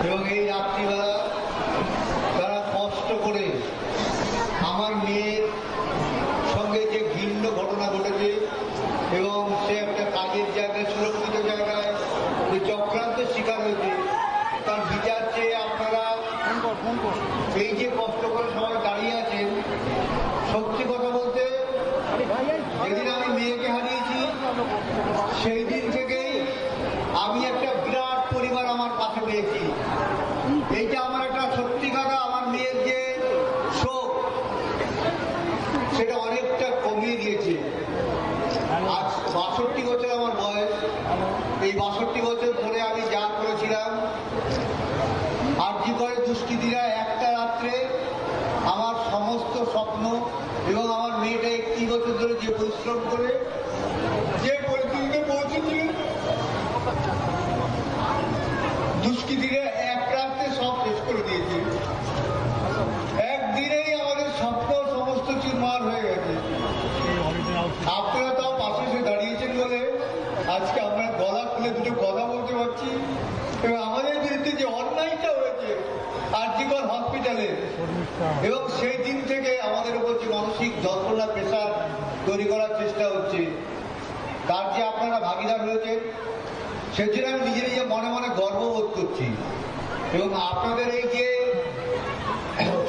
এবং এই রাত্রিবেলা তারা কষ্ট করে আমার মেয়ের সঙ্গে যে ভিন্ন ঘটনা ঘটেছে এবং সে একটা কাজের জায়গায় সুরক্ষিত জায়গায় যে চক্রান্তের শিকার হয়েছে তার বিচার চেয়ে আপনারা এই যে কষ্ট করে সবাই দাঁড়িয়ে আছেন। সত্যি কথা বলতে যেদিন আমি মেয়েকে হারিয়েছি সেই দিন থেকেই আমি একটা বিরাট পরিবার আমার পাশে পেয়েছি। এইটা আমার একটা সত্যি কথা, আমার মেয়ের যে শোক সেটা অনেকটা কমিয়ে দিয়েছে। আজ ৬২ বছর আমার বয়স। এই ৬২ বছর ধরে আমি যা করেছিলাম, আরজি করে দুষ্কৃতীরা একটা রাত্রে আমার সমস্ত স্বপ্ন এবং আমার মেয়েটা ৩১ বছর ধরে যে পরিশ্রম করে যে পরিস্থিতিতে পৌঁছেছে, দুষ্কৃতীরা এক রাত্রে সব শেষ করে দিয়েছে। একদিনেই আমাদের স্বপ্ন সমস্ত চুরমার হয়ে গেছে। আপনারা তাও পাশে এসে দাঁড়িয়েছেন বলে আজকে আমরা গলা খুলে দুটো কথা বলতে পারছি এবং আমাদের বিরুদ্ধে যে অন্যায়টা হয়েছে আরজিকর হসপিটালে, এবং সেই দিন থেকে আমাদের উপর যে মানসিক যন্ত্রণা প্রেশার তৈরি করার চেষ্টা হচ্ছে, তার যে আপনারা ভাগিদার হয়েছেন সেজন্য আমি নিজে নিজে মনে মনে গর্ববোধ করছি। এবং আপনাদের এই যে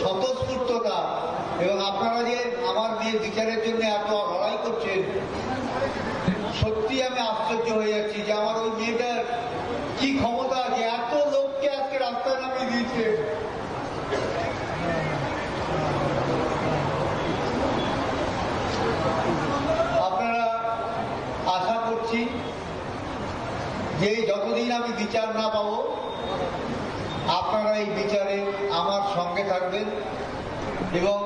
স্বতঃস্ফূর্ততা এবং আপনারা যে আমার মেয়ের বিচারের জন্য এত লড়াই করছেন, সত্যি আমি আশ্চর্য হয়ে যাচ্ছি যে আমার ওই মেয়েটার কি ক্ষমতা যে এত লোককে আজকে রাস্তায় নামিয়ে দিয়েছে। আপনারা আশা করছি যে যতদিন আমি বিচার না পাবো আপনারা এই বিচারে আমার সঙ্গে থাকবেন এবং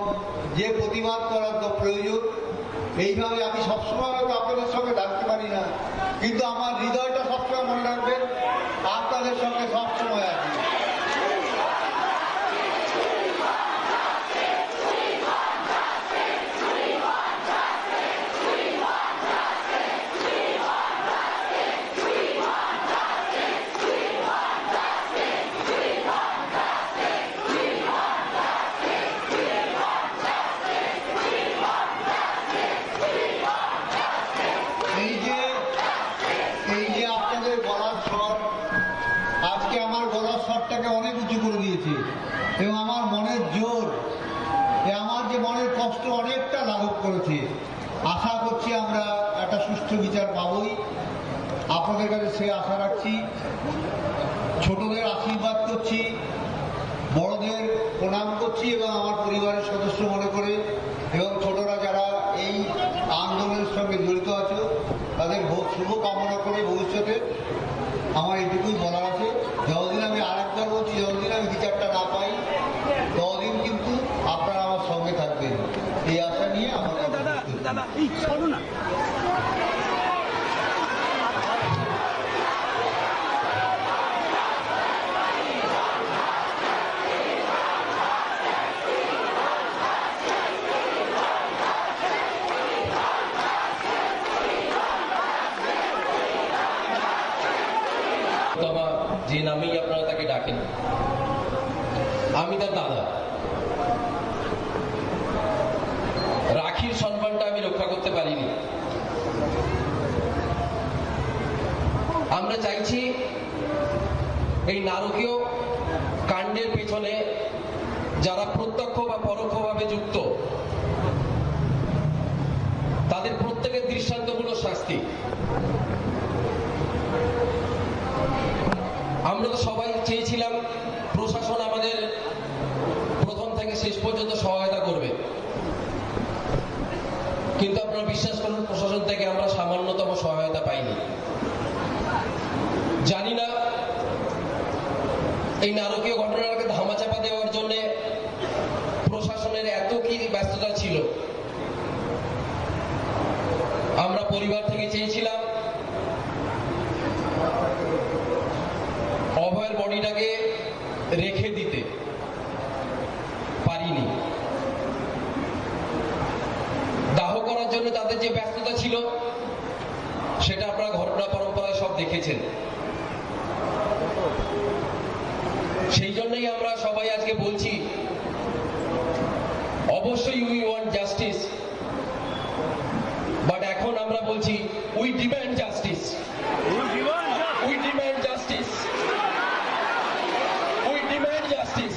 যে প্রতিবাদ করার তো প্রয়োজন, এইভাবে আমি সবসময় হয়তো আপনাদের সঙ্গে থাকতে পারি না, কিন্তু আমার হৃদয়টা সবসময় মনে রাখবেন আপনাদের সঙ্গে সবসময় আছি। এই যে আপনাদের গলার স্বর আজকে আমার গলার স্বরটাকে অনেক উঁচু করে দিয়েছে এবং আমার মনের জোর, আমার যে মনের কষ্ট অনেকটা লাঘব করেছে। আশা করছি আমরা একটা সুষ্ঠু বিচার পাবই, আপনাদের কাছে সে আশা রাখছি। ছোটদের আশীর্বাদ করছি, বড়দের প্রণাম করছি এবং আমার পরিবারের সদস্য মনে করে, এবং ছোটরা যারা এই আন্দোলনের সঙ্গে জড়িত আছে তাদের শুভ কামনা করে ভবিষ্যতে আমার এইটুকুই বলার আছে। যতদিন আমি আরেকবার বলছি, যতদিন আমি বিচারটা না পাই ততদিন কিন্তু আপনারা আমার সঙ্গে থাকবেন, এই আশা নিয়ে আমার যে নামেই আপনারা তাকে ডাকেন, আমি তার দাদা। রাখির সম্মানটা আমি রক্ষা করতে পারিনি। আমরা চাইছি এই নারকীয় কাণ্ডের পেছনে যারা প্রত্যক্ষ বা পরোক্ষভাবে যুক্ত তাদের প্রত্যেকের দৃষ্টান্তমূলক শাস্তি। আমরা তো সবাই চেয়েছিলাম প্রশাসন আমাদের প্রথম থেকে শেষ পর্যন্ত সহায়তা করবে, কিন্তু আপনারা বিশ্বাস করুন প্রশাসন থেকে আমরা সামান্যতম সহায়তা পাইনি। জানি না এই নারকীয় ঘটনাকে ধামাচাপা দেওয়ার জন্য প্রশাসনের এত কি ব্যস্ততা ছিল। আমরা পরিবার থেকে চেয়েছিলাম অভয়ের বডিটাকে রেখে দিতে, পারিনি। দাহ করার জন্য তাদের যে ব্যস্ততা ছিল সেটা আপনারা ঘটনা পরম্পরায় সব দেখেছেন। অবশ্যই উই ওয়ান্ট জাস্টিস, বাট এখন আমরা বলছি we demand justice, we demand justice, we demand justice.